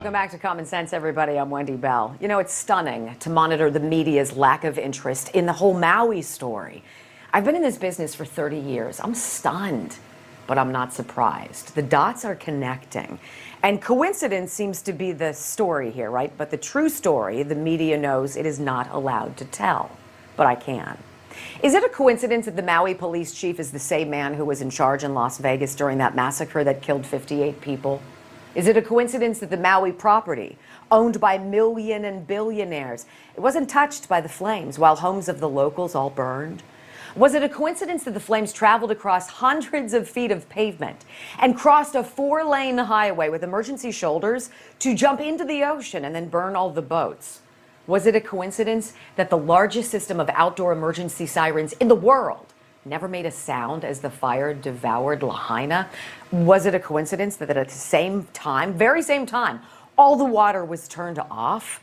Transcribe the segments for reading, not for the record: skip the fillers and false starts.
Welcome back to Common Sense, everybody. I'm Wendy Bell. You know, it's stunning to monitor the media's lack of interest in the whole Maui story. I've been in this business for 30 years. I'm stunned, but I'm not surprised. The dots are connecting. And coincidence seems to be the story here, right? But the true story, the media knows it is not allowed to tell. But I can. Is it a coincidence that the Maui police chief is the same man who was in charge in Las Vegas during that massacre that killed 58 people? Is it a coincidence that the Maui property, owned by million and billionaires, it wasn't touched by the flames while homes of the locals all burned? Was it a coincidence that the flames traveled across hundreds of feet of pavement and crossed a 4-lane highway with emergency shoulders to jump into the ocean and then burn all the boats? Was it a coincidence that the largest system of outdoor emergency sirens in the world never made a sound as the fire devoured Lahaina? Was it a coincidence that at the same time, very same time, all the water was turned off?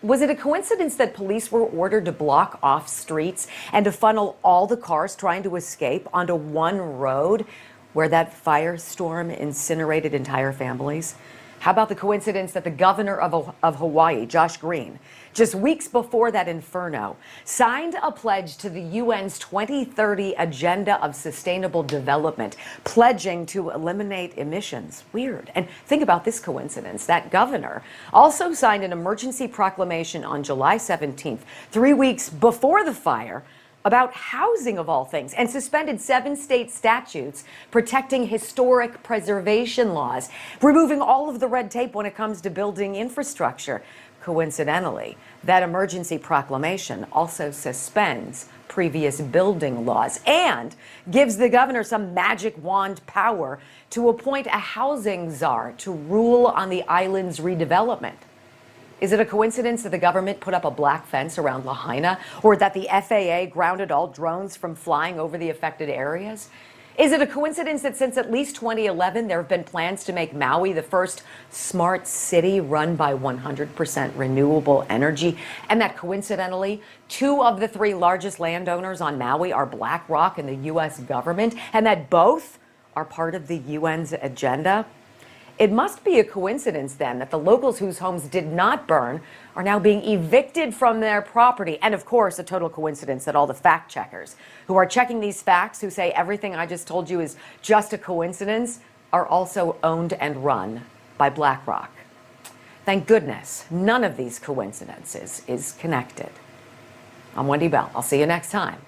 Was it a coincidence that police were ordered to block off streets and to funnel all the cars trying to escape onto one road where that firestorm incinerated entire families? How about the coincidence that the governor of Hawaii, Josh Green, just weeks before that inferno, signed a pledge to the UN's 2030 Agenda of Sustainable Development, pledging to eliminate emissions? Weird. And think about this coincidence. That governor also signed an emergency proclamation on July 17th, 3 weeks before the fire, about housing of all things, and suspended 7 state statutes protecting historic preservation laws, removing all of the red tape when it comes to building infrastructure. Coincidentally, that emergency proclamation also suspends previous building laws and gives the governor some magic wand power to appoint a housing czar to rule on the island's redevelopment. Is it a coincidence that the government put up a black fence around Lahaina, or that the FAA grounded all drones from flying over the affected areas? Is it a coincidence that since at least 2011, there have been plans to make Maui the first smart city run by 100% renewable energy, and that coincidentally, 2 of the 3 largest landowners on Maui are BlackRock and the U.S. government, and that both are part of the UN's agenda? It must be a coincidence, then, that the locals whose homes did not burn are now being evicted from their property. And, of course, a total coincidence that all the fact checkers who are checking these facts, who say everything I just told you is just a coincidence, are also owned and run by BlackRock. Thank goodness none of these coincidences is connected. I'm Wendy Bell. I'll see you next time.